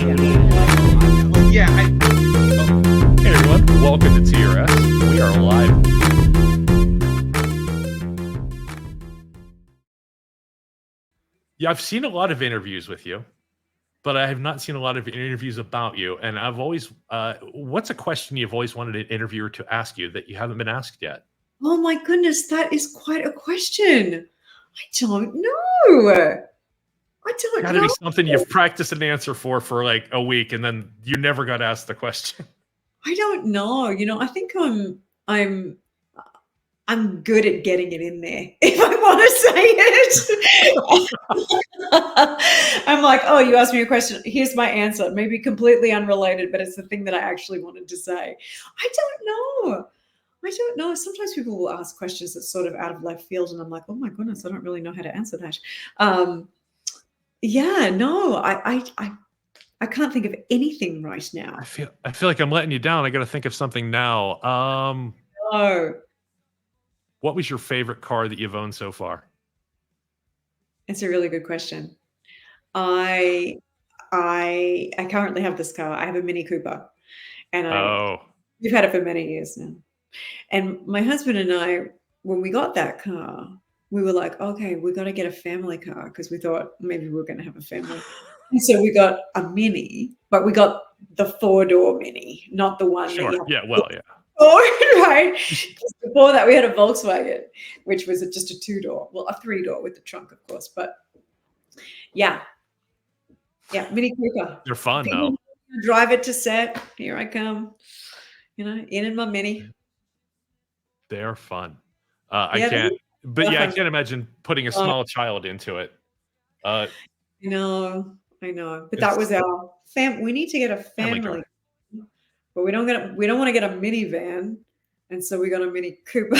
Yeah. Hey everyone, welcome to TRS. We are live. Yeah, I've seen a lot of interviews with you, but I have not seen a lot of interviews about you. And I've always, what's a question you've always wanted an interviewer to ask you that you haven't been asked yet? Oh my goodness, that is quite a question. I don't know. Gotta be something you've practiced an answer for like a week, and then you never got asked the question. I don't know. I think I'm good at getting it in there, if I want to say it. I'm like, oh, you asked me a question. Here's my answer. Maybe completely unrelated, but it's the thing that I actually wanted to say. I don't know. Sometimes people will ask questions that's sort of out of left field, and I'm like, oh my goodness, I don't really know how to answer that. Yeah, no, I can't think of anything right now. I feel like I'm letting you down. I got to think of something now. No. What was your favorite car that you've owned so far? It's a really good question. I currently have this car. I have a Mini Cooper, and we've had it for many years now. And my husband and I, when we got that car, we were like, okay, we got to get a family car because we thought maybe we were going to have a family. And so we got a Mini, but we got the 4-door Mini, not the one. Sure. Yeah. Right. Before that, we had a Volkswagen, which was just a 2-door, well, a 3-door with the trunk, of course. But yeah, Mini Cooper. They're fun though. Drive it to set. Here I come. In my Mini. They're fun. I can't imagine putting a small child into it. I know. But that was our family. We need to get a family. But we don't want to get a minivan, and so we got a Mini Cooper.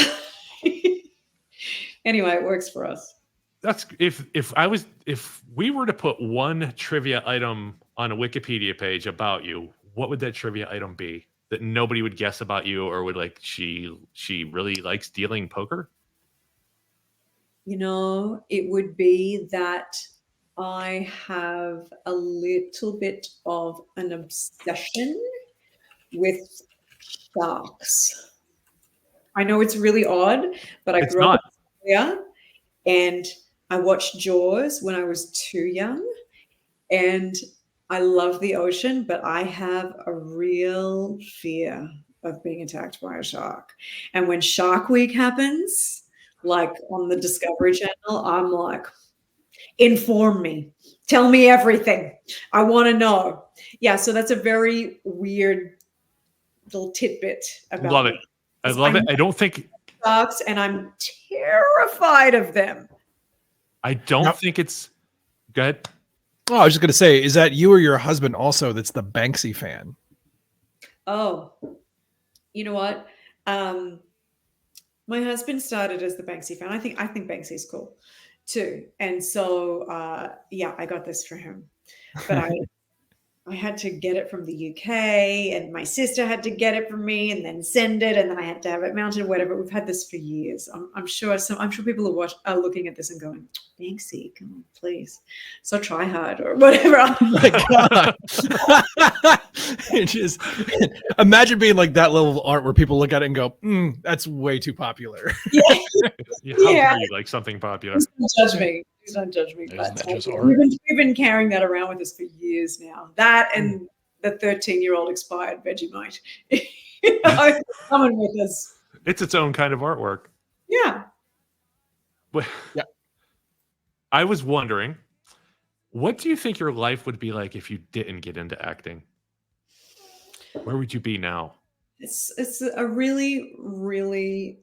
Anyway, it works for us. That's if we were to put one trivia item on a Wikipedia page about you, what would that trivia item be that nobody would guess about you, or would like she really likes dealing poker? It would be that I have a little bit of an obsession with sharks. I know it's really odd, but I grew up in Australia and I watched Jaws when I was too young, and I love the ocean, but I have a real fear of being attacked by a shark. And when Shark Week happens, like on the Discovery Channel, I'm like, inform me. Tell me everything. I want to know. Yeah, so that's a very weird little tidbit about Love me. it. I love it. I don't think sharks, and I'm terrified of them. I don't think it's good. Oh, I was just going to say, is that you or your husband also that's the Banksy fan? Oh, you know what? My husband started as the Banksy fan. I think Banksy's cool too. And so, I got this for him. But I had to get it from the UK, and my sister had to get it from me and then send it, and then I had to have it mounted, whatever. We've had this for years. I'm sure people are looking at this and going, Banksy, come on, please. So try hard or whatever. Oh my God. Just imagine being like that level of art where people look at it and go, that's way too popular. Yeah. You like something popular. Please don't judge me. We've been carrying that around with us for years now. That and the 13-year-old expired Vegemite. Coming with us. It's its own kind of artwork. Yeah. Yeah. I was wondering, what do you think your life would be like if you didn't get into acting? Where would you be now? It's a really, really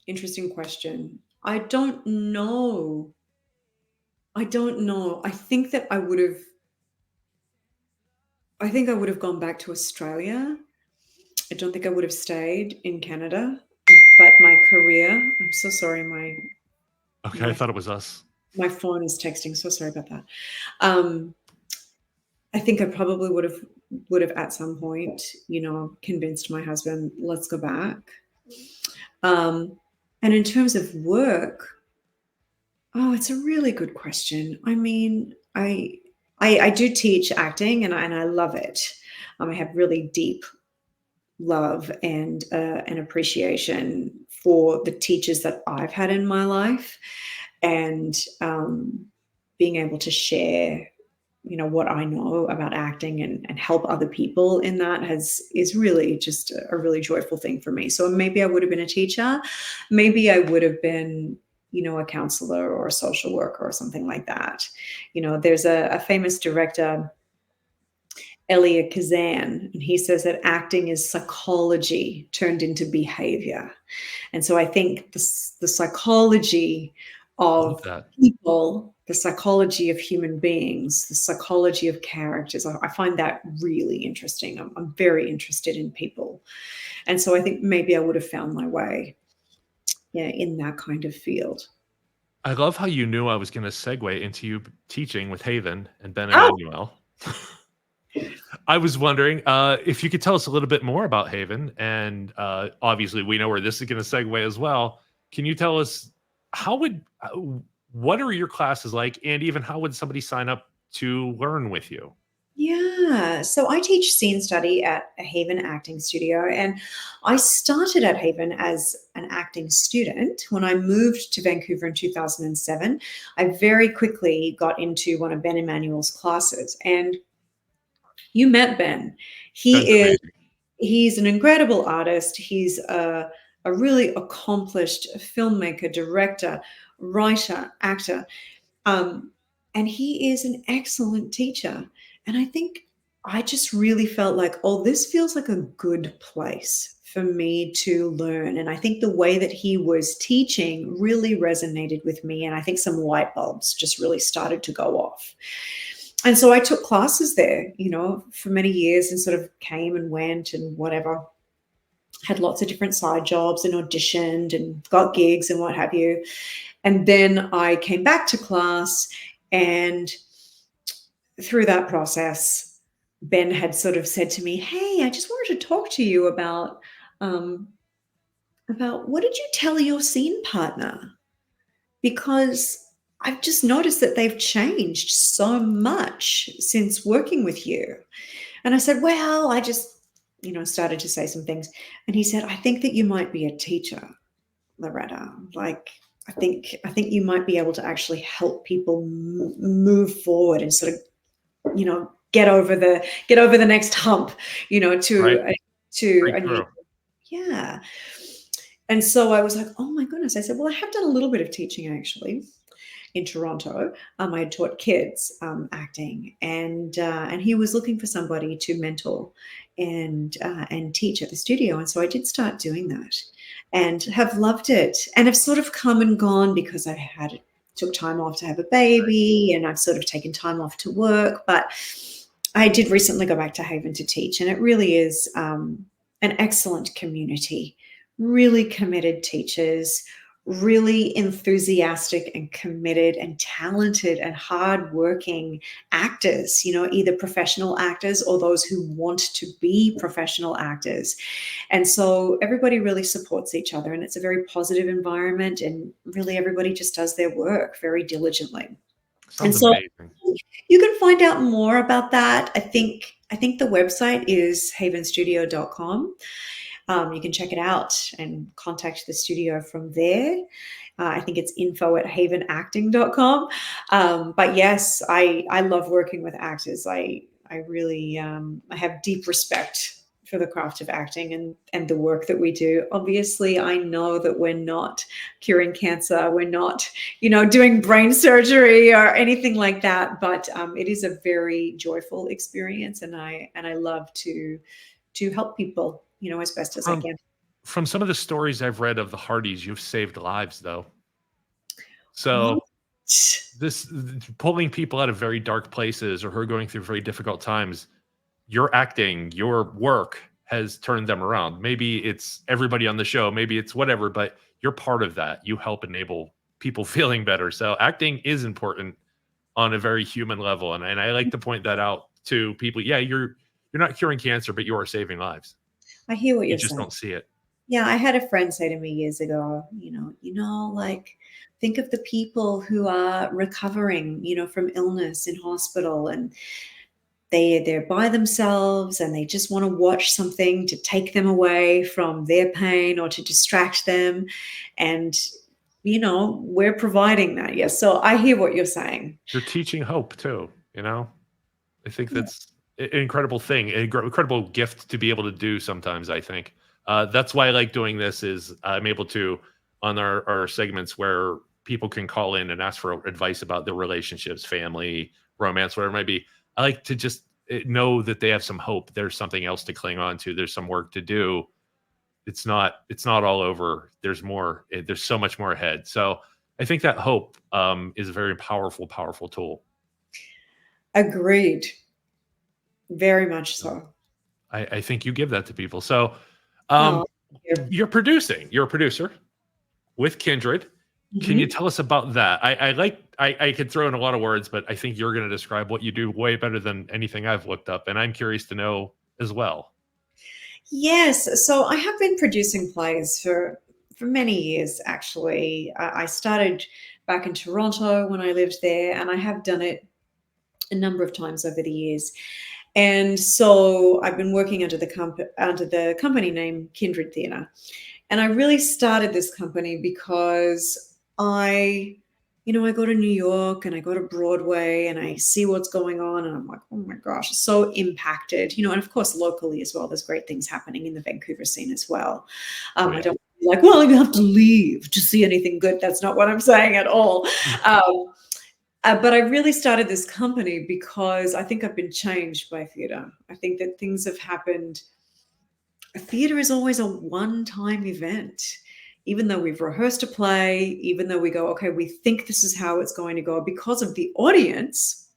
interesting question. I don't know. I think that I would have gone back to Australia. I don't think I would have stayed in Canada. But my career, I'm so sorry, I thought it was us. My phone is texting. So sorry about that. I think I probably would have at some point, convinced my husband, let's go back. And in terms of work, it's a really good question. I mean, I do teach acting, and I love it. I have really deep love and an appreciation for the teachers that I've had in my life, and being able to share, what I know about acting and help other people in that is really just a really joyful thing for me. So maybe I would have been a teacher, maybe I would have been, a counselor or a social worker or something like that. There's a famous director, Elia Kazan, and he says that acting is psychology turned into behavior. And so I think the psychology Love of that. people, the psychology of human beings, the psychology of characters, I find that really interesting. I'm very interested in people. And so I think maybe I would have found my way, in that kind of field. I love how you knew I was going to segue into you teaching with Haven and Ben Oh, Emmanuel. I was wondering if you could tell us a little bit more about Haven, and obviously we know where this is going to segue as well. Can you tell us what are your classes like, and even how would somebody sign up to learn with you? yeah. So I teach scene study at a Haven acting studio, and I started at Haven as an acting student. When I moved to Vancouver in 2007, I very quickly got into one of Ben Emmanuel's classes, and you met Ben. Ben's amazing. He's an incredible artist. He's a really accomplished filmmaker, director, writer, actor. And he is an excellent teacher. And I think I just really felt like, oh, this feels like a good place for me to learn. And I think the way that he was teaching really resonated with me. And I think some light bulbs just really started to go off. And so I took classes there, for many years, and sort of came and went and whatever. Had lots of different side jobs and auditioned and got gigs and what have you. And then I came back to class, and through that process, Ben had sort of said to me, "Hey, I just wanted to talk to you about what did you tell your scene partner? Because I've just noticed that they've changed so much since working with you." And I said, "Well, I just, started to say some things." And he said, "I think that you might be a teacher, Loretta. Like, I think you might be able to actually help people move forward and sort of, get over the next hump, Right? to Break a new, through. yeah." And so I was like, "Oh my goodness." I said, "Well, I have done a little bit of teaching actually in Toronto." I had taught kids acting, and he was looking for somebody to mentor and teach at the studio. And so I did start doing that, and have loved it. And have sort of come and gone because I took time off to have a baby, and I've sort of taken time off to work. But I did recently go back to Haven to teach, and it really is an excellent community, really committed teachers, really enthusiastic and committed and talented and hardworking actors, either professional actors or those who want to be professional actors. And so everybody really supports each other, and it's a very positive environment, and really everybody just does their work very diligently. And Sounds so amazing. you can find out more about that. I think the website is havenstudio.com. You can check it out and contact the studio from there. I think it's info@havenacting.com. But yes, I love working with actors. I really I have deep respect for the craft of acting and the work that we do. Obviously, I know that we're not curing cancer. We're not, doing brain surgery or anything like that. But it is a very joyful experience, and I love to help people, as best as I From can. from some of the stories I've read of the Hearties, you've saved lives, though. What? So this pulling people out of very dark places or who are going through very difficult times, your acting, your work has turned them around. Maybe it's everybody on the show, maybe it's whatever, but you're part of that. You help enable people feeling better. So acting is important on a very human level. And I like to point that out to people. Yeah, you're not curing cancer, but you are saving lives. I hear what You you're just saying. don't see it. Yeah, I had a friend say to me years ago, like, think of the people who are recovering, from illness in hospital, and they're by themselves and they just want to watch something to take them away from their pain or to distract them. And, we're providing that. Yes. So I hear what you're saying. You're teaching hope too, I think that's an incredible thing, an incredible gift to be able to do sometimes, I think. That's why I like doing this, is I'm able to, on our segments where people can call in and ask for advice about their relationships, family, romance, whatever it might be. I like to just know that they have some hope. There's something else to cling on to. There's some work to do. It's not all over. There's more. There's so much more ahead. So I think that hope is a very powerful tool. Agreed. Very much so. I think you give that to people. So Oh, you're a producer with Kindred. Can you tell us about that? I could throw in a lot of words, but I think you're going to describe what you do way better than anything I've looked up. And I'm curious to know as well. Yes. So I have been producing plays for many years, actually. I started back in Toronto when I lived there, and I have done it a number of times over the years. And so I've been working under the company name Kindred Theatre. And I really started this company because I go to New York and I go to Broadway and I see what's going on, and I'm like, oh my gosh, so impacted, and of course locally as well. There's great things happening in the Vancouver scene as well. I don't like, well, you have to leave to see anything good. That's not what I'm saying at all. But I really started this company because I think I've been changed by theatre. I think that things have happened. Theatre is always a one-time event. Even though we've rehearsed a play, even though we go, okay, we think this is how it's going to go, because of the audience,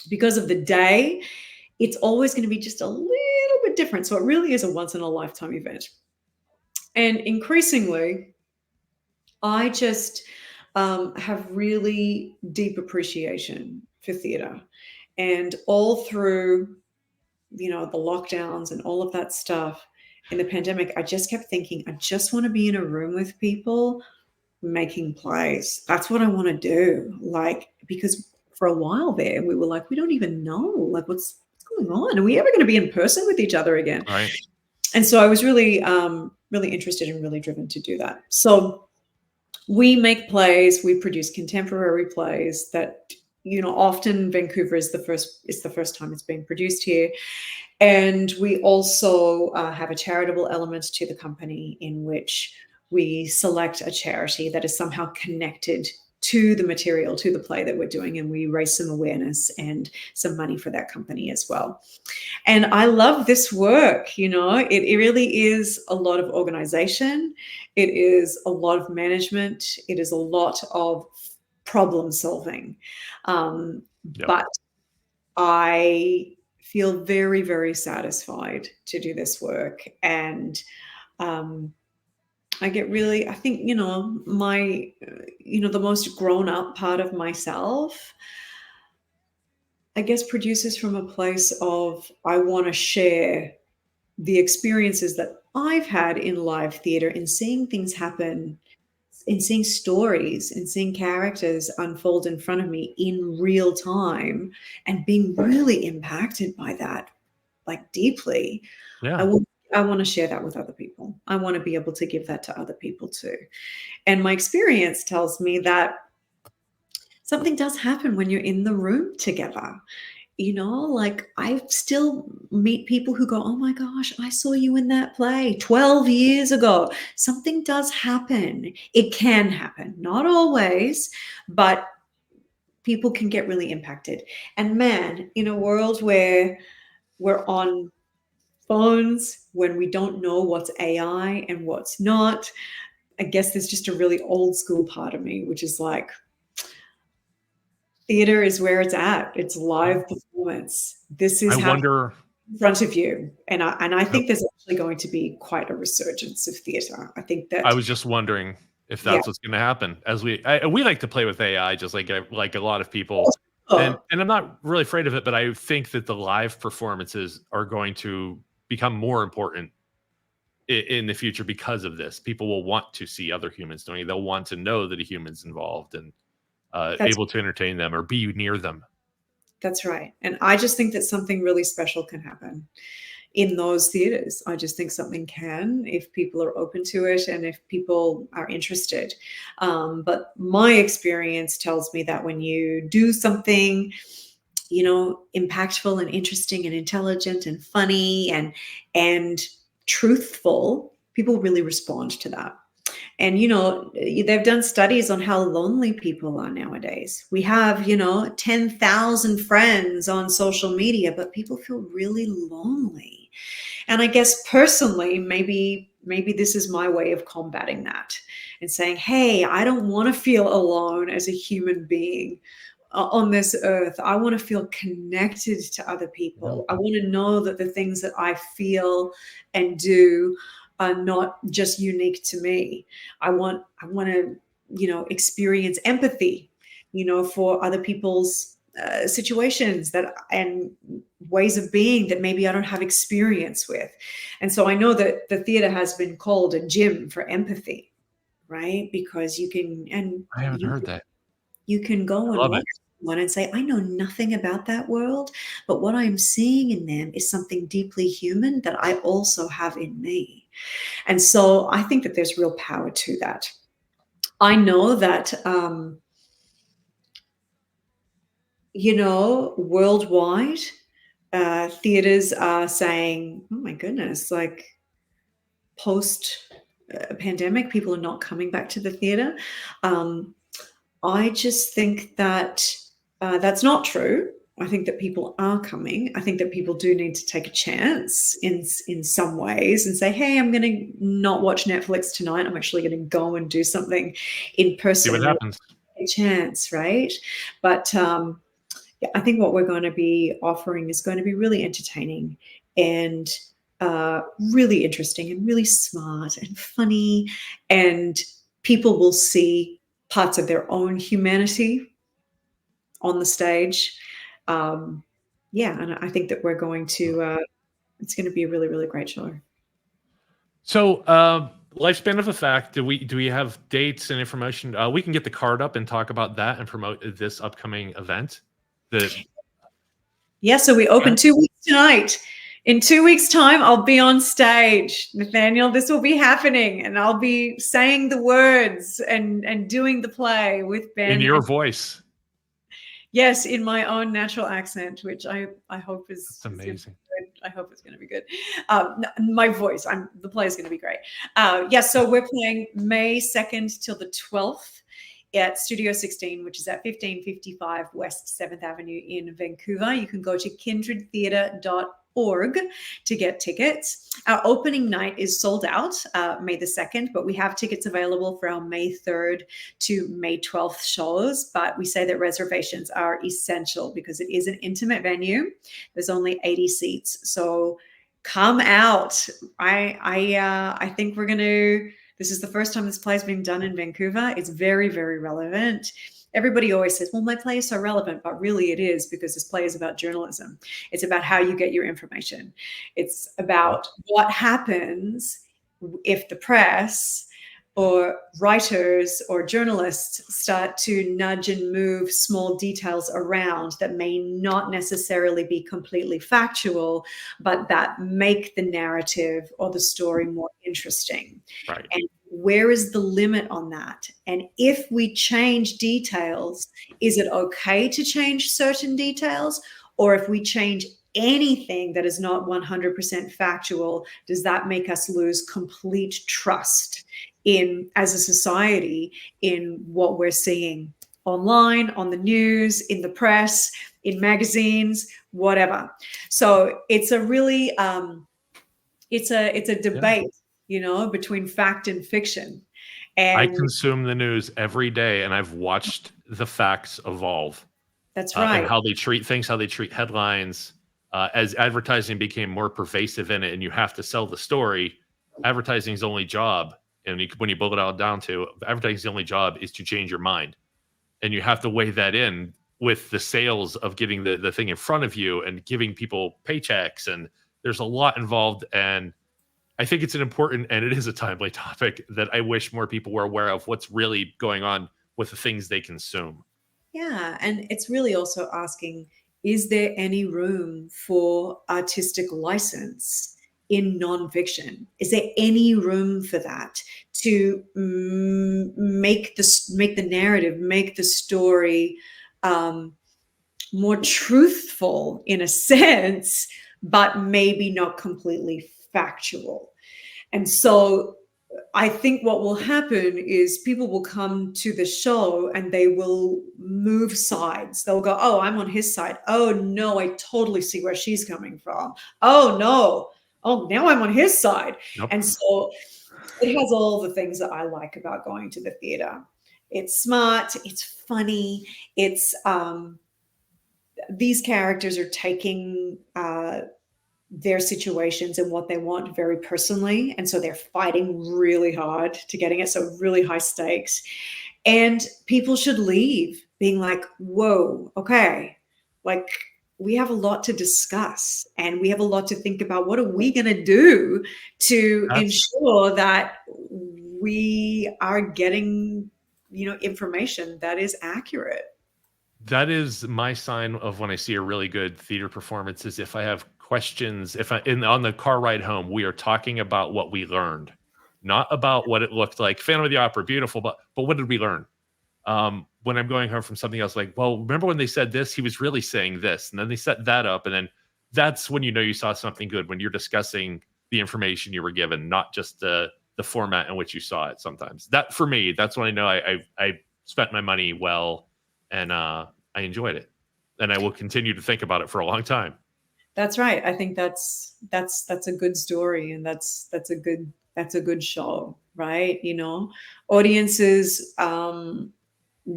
because of the day, it's always going to be just a little bit different. So it really is a once-in-a-lifetime event. And increasingly, I just have really deep appreciation for theatre. And all through, the lockdowns and all of that stuff, in the pandemic, I just kept thinking, I just want to be in a room with people making plays. That's what I want to do. Because for a while there, we were like, we don't even know, what's going on? Are we ever going to be in person with each other again? Right. And so I was really, really interested and really driven to do that. So we make plays. We produce contemporary plays that, often Vancouver is the first time it's being produced here. And we also have a charitable element to the company, in which we select a charity that is somehow connected to the material, to the play that we're doing, and we raise some awareness and some money for that company as well. And I love this work. It really is a lot of organization. It is a lot of management. It is a lot of problem solving. But I feel very, very satisfied to do this work. And I get really, I think, my, the most grown up part of myself, I guess, produces from a place of, I want to share the experiences that I've had in live theater, in seeing things happen, in seeing stories, and seeing characters unfold in front of me in real time, and being really impacted by that, deeply. Yeah. I want to share that with other people. I want to be able to give that to other people too. And my experience tells me that something does happen when you're in the room together. I still meet people who go, oh my gosh, I saw you in that play 12 years ago. Something does happen. It can happen, not always, but people can get really impacted. And man, in a world where we're on phones, when we don't know what's AI and what's not, I guess there's just a really old school part of me, which is like, theater is where it's at. It's live performance. This is in front of you. And I think there's actually going to be quite a resurgence of theater. I think that I was just wondering if that's what's going to happen, as we like to play with AI, just like a lot of people. And I'm not really afraid of it, but I think that the live performances are going to become more important in the future because of this. People will want to see other humans doing it. They'll want to know that a human's involved and able to entertain them or be near them. That's right. And I just think that something really special can happen in those theaters. I just think something can, if people are open to it and if people are interested. But my experience tells me that when you do something, you know, impactful and interesting and intelligent and funny and truthful, people really respond to that. And, you know, they've done studies on how lonely people are nowadays. We have, you know, 10,000 friends on social media, but people feel really lonely. And I guess personally, maybe this is my way of combating that and saying, hey, I don't want to feel alone as a human being on this earth. I want to feel connected to other people. I want to know that the things that I feel and do are not just unique to me. I want to, you know, experience empathy, you know, for other people's situations that and ways of being that maybe I don't have experience with. And so I know that the theater has been called a gym for empathy, right? Because you can, and I haven't heard that. you can go and watch one and say, I know nothing about that world, but what I'm seeing in them is something deeply human that I also have in me. And so I think that there's real power to that. I know that, you know, worldwide, theaters are saying, oh my goodness, like post pandemic, people are not coming back to the theater. I just think that that's not true. I think that people are coming. I think that people do need to take a chance in some ways and say, hey, I'm going to not watch Netflix tonight. I'm actually going to go and do something in person. See what happens. A chance, right? But yeah, I think what we're going to be offering is going to be really entertaining and really interesting and really smart and funny. And people will see parts of their own humanity on the stage. Yeah, and I think that we're going to, it's going to be a really, really great show. So, lifespan of effect. Do we have dates and information? We can get the card up and talk about that and promote this upcoming event. Yeah, so we open 2 weeks tonight. In 2 weeks' time, I'll be on stage, Nathaniel. This will be happening, and I'll be saying the words and doing the play with Ben. In your voice. Yes, in my own natural accent, which I hope is That's amazing. I hope it's going to be good. My voice, the play is going to be great. Yeah, so we're playing May 2nd till the 12th at Studio 16, which is at 1555 West 7th Avenue in Vancouver. You can go to kindredtheatre.org to get tickets. Our opening night is sold out, May the 2nd, but we have tickets available for our May 3rd to May 12th shows. But we say that reservations are essential because it is an intimate venue. There's only 80 seats. So come out. I think we're going to, this is the first time this play is being done in Vancouver. It's very, very relevant. Everybody always says, well, my play is so relevant, but really it is because this play is about journalism. It's about how you get your information. It's about what happens if the press or writers or journalists start to nudge and move small details around that may not necessarily be completely factual, but that make the narrative or the story more interesting. Right. And where is the limit on that? And if we change details, is it okay to change certain details? Or if we change anything that is not 100% factual, does that make us lose complete trust in, as a society, in what we're seeing online, on the news, in the press, in magazines, whatever? So it's a really, it's a debate, you know, between fact and fiction. And I consume the news every day, and I've watched the facts evolve. That's right. And how they treat things, how they treat headlines. As advertising became more pervasive in it, and you have to sell the story, advertising's only job, and when you boil it all down to, advertising's only job is to change your mind. And you have to weigh that in with the sales of getting the thing in front of you and giving people paychecks. And there's a lot involved. And I think it's an important, and it is a timely topic that I wish more people were aware of what's really going on with the things they consume. Yeah, and it's really also asking, is there any room for artistic license in nonfiction? Is there any room for that to make the narrative, make the story more truthful in a sense, but maybe not completely factual? And so I think what will happen is people will come to the show and they will move sides. They'll go, oh, I'm on his side. Oh, no, I totally see where she's coming from. Oh, no. Oh, now I'm on his side. Nope. And so it has all the things that I like about going to the theater. It's smart. It's funny. It's these characters are taking their situations and what they want very personally. And so they're fighting really hard to getting it. So really high stakes. And people should leave being like, whoa, okay. Like we have a lot to discuss and we have a lot to think about. What are we going to do to ensure that we are getting, information that is accurate? That is my sign of when I see a really good theater performance is if I have questions, on the car ride home, we are talking about what we learned, not about what it looked like. Phantom of the Opera, beautiful, but what did we learn? When I'm going home from something else, like, well, remember when they said this, he was really saying this, and then they set that up, and then that's when you know you saw something good, when you're discussing the information you were given, not just the format in which you saw it. Sometimes that, for me, that's when I know I spent my money well, and I enjoyed it, and I will continue to think about it for a long time. That's right. I think that's a good story, and that's a good show, right? Audiences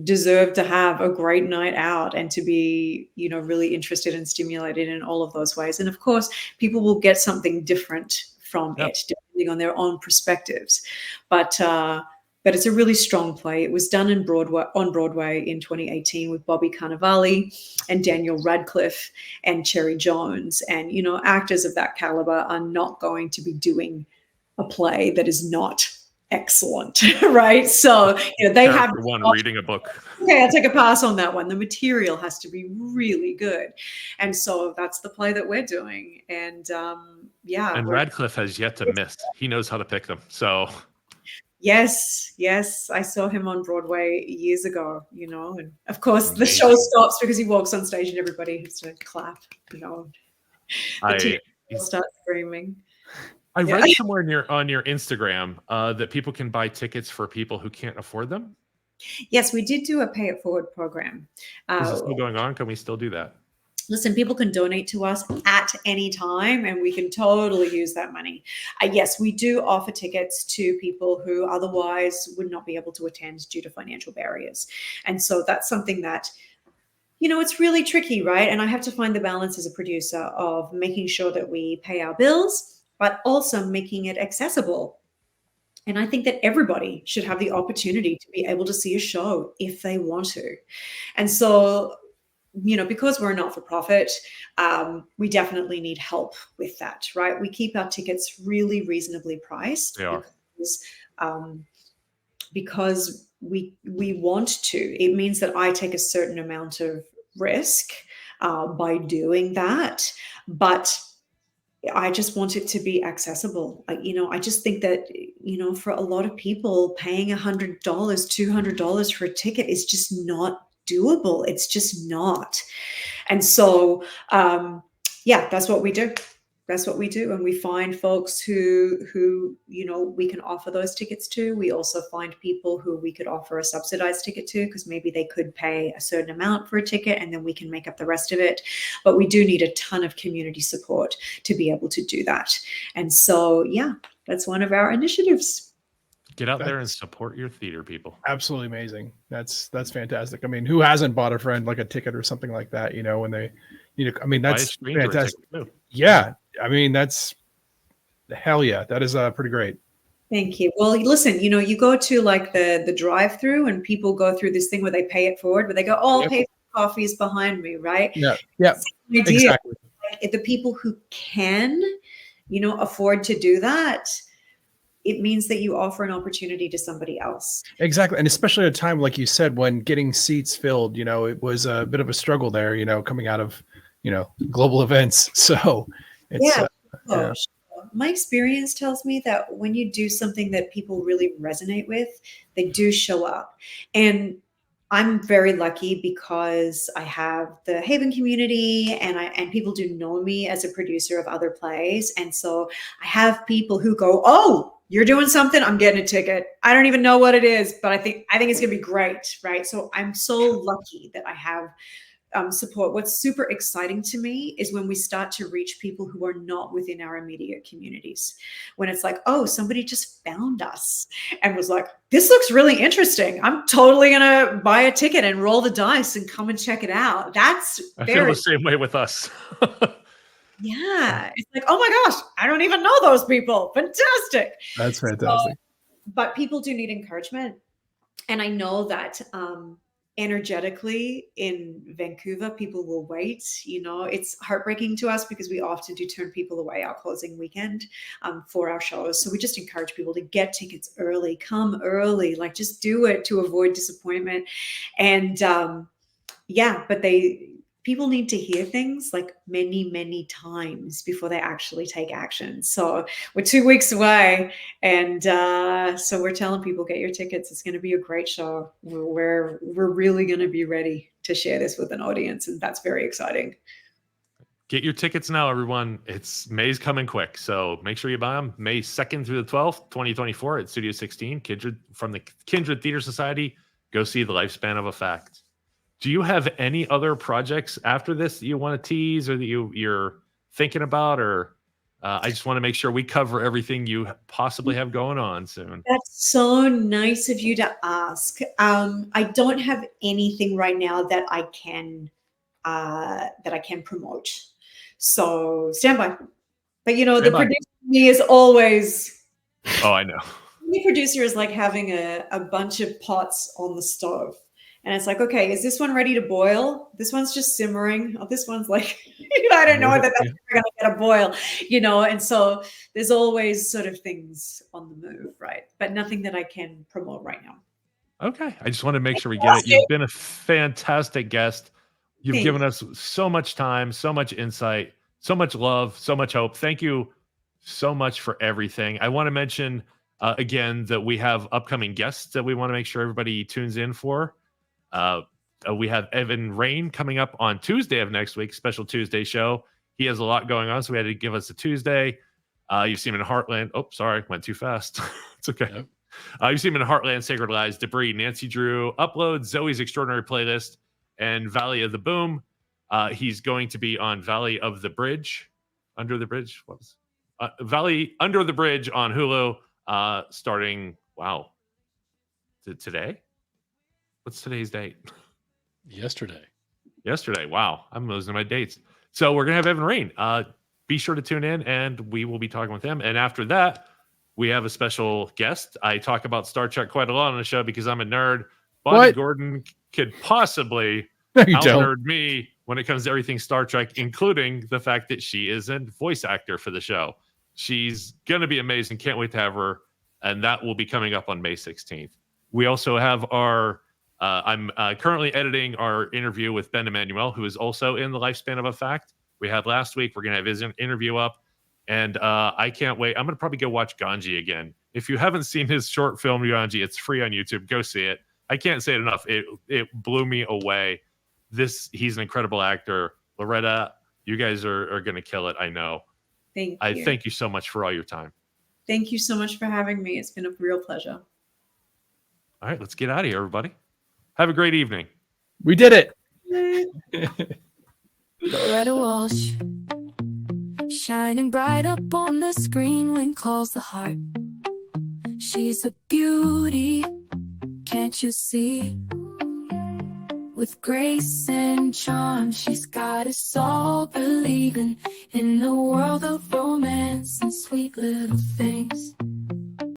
deserve to have a great night out and to be, really interested and stimulated in all of those ways. And of course, people will get something different from it, depending on their own perspectives. But it's a really strong play. It was done on Broadway in 2018 with Bobby Cannavale and Daniel Radcliffe and Cherry Jones. And, actors of that caliber are not going to be doing a play that is not excellent, right? So, they have one reading a book. Okay, I'll take a pass on that one. The material has to be really good. And so that's the play that we're doing. And And Radcliffe has yet to miss. He knows how to pick them. So... Yes, I saw him on Broadway years ago, and of course the show stops because he walks on stage and everybody has to clap, The team start screaming. I read somewhere on your Instagram that people can buy tickets for people who can't afford them. Yes, we did do a pay it forward program. Is this still going on? Can we still do that? Listen, people can donate to us at any time and we can totally use that money. Yes, we do offer tickets to people who otherwise would not be able to attend due to financial barriers. And so that's something that, it's really tricky, right? And I have to find the balance as a producer of making sure that we pay our bills, but also making it accessible. And I think that everybody should have the opportunity to be able to see a show if they want to. And so, because we're a not-for-profit, we definitely need help with that, right? We keep our tickets really reasonably priced because we want to. It means that I take a certain amount of risk by doing that, but I just want it to be accessible. I just think that, for a lot of people, paying $100, $200 for a ticket is just not doable. It's just not. And so, that's what we do. That's what we do. And we find folks who, we can offer those tickets to. We also find people who we could offer a subsidized ticket to because maybe they could pay a certain amount for a ticket and then we can make up the rest of it. But we do need a ton of community support to be able to do that. And so, that's one of our initiatives. Get out there and support your theater, people. Absolutely amazing. That's fantastic. I mean, who hasn't bought a friend like a ticket or something like that, when they, that's fantastic. Yeah. I mean, that's hell yeah. That is pretty great. Thank you. Well, listen, you go to like the drive-through and people go through this thing where they pay it forward, but they go, I'll pay for coffees behind me, right? Yeah. Exactly. Like, the people who can afford to do that, it means that you offer an opportunity to somebody else. Exactly. And especially at a time, like you said, when getting seats filled, it was a bit of a struggle there, coming out of, global events. So it's, yeah. My experience tells me that when you do something that people really resonate with, they do show up. And I'm very lucky because I have the Haven community and people do know me as a producer of other plays. And so I have people who go, oh, you're doing something, I'm getting a ticket. I don't even know what it is, but I think it's going to be great. Right. So I'm so lucky that I have support. What's super exciting to me is when we start to reach people who are not within our immediate communities. When it's like, oh, somebody just found us and was like, this looks really interesting. I'm totally going to buy a ticket and roll the dice and come and check it out. I feel the same way with us. Yeah. It's like, oh my gosh, I don't even know those people. Fantastic. That's fantastic. But people do need encouragement. And I know that, energetically in Vancouver, people will wait. It's heartbreaking to us because we often do turn people away our closing weekend for our shows. So we just encourage people to get tickets early, come early, like just do it to avoid disappointment. And but people need to hear things like many, many times before they actually take action. So we're 2 weeks away. And so we're telling people, get your tickets. It's going to be a great show. We're really going to be ready to share this with an audience. And that's very exciting. Get your tickets now, everyone. May's coming quick. So make sure you buy them. May 2nd through the 12th, 2024 at Studio 16, from the Kindred Theater Society. Go see The Lifespan of a Fact. Do you have any other projects after this that you want to tease or that you're thinking about? Or I just want to make sure we cover everything you possibly have going on soon. That's so nice of you to ask. I don't have anything right now that I can promote. So stand by. But the producer me is always. Oh, I know. The producer is like having a bunch of pots on the stove. And it's like, okay, is this one ready to boil? This one's just simmering. Oh, this one's like, I don't know that that's going to get a boil, And so there's always sort of things on the move, right? But nothing that I can promote right now. Okay. I just want to make sure we get it. You've been a fantastic guest. You've given us so much time, so much insight, so much love, so much hope. Thank you so much for everything. I want to mention again that we have upcoming guests that we want to make sure everybody tunes in for. We have Evan Rain coming up on Tuesday of next week, special Tuesday show. He has a lot going on, so we had to give us a Tuesday. You've seen him in Heartland. Oh, sorry, went too fast. It's okay. Yep. You've seen him in Heartland, Sacred Lies, Debris, Nancy Drew, Upload, Zoe's Extraordinary Playlist, and Valley of the Boom. He's going to be on Valley of the Bridge, Under the Bridge. What was Valley Under the Bridge on Hulu, starting today. What's today's date? Yesterday. Wow. I'm losing my dates. So we're going to have Evan Rain. Be sure to tune in and we will be talking with him. And after that, we have a special guest. I talk about Star Trek quite a lot on the show because I'm a nerd. Bonnie Gordon could possibly out-nerd me when it comes to everything Star Trek, including the fact that she is a voice actor for the show. She's going to be amazing. Can't wait to have her. And that will be coming up on May 16th. We also have I'm currently editing our interview with Ben Emanuel, who is also in The Lifespan of a Fact. We had last week. We're going to have his interview up. And I can't wait. I'm going to probably go watch Ganji again. If you haven't seen his short film, Ganji, it's free on YouTube. Go see it. I can't say it enough. It blew me away. He's an incredible actor. Loretta, you guys are going to kill it. I know. Thank you. Thank you so much for all your time. Thank you so much for having me. It's been a real pleasure. All right, let's get out of here, everybody. Have a great evening. We did it. Loretta Walsh, shining bright up on the screen when calls the heart. She's a beauty, can't you see? With grace and charm, she's got us all believing in a world of romance and sweet little things.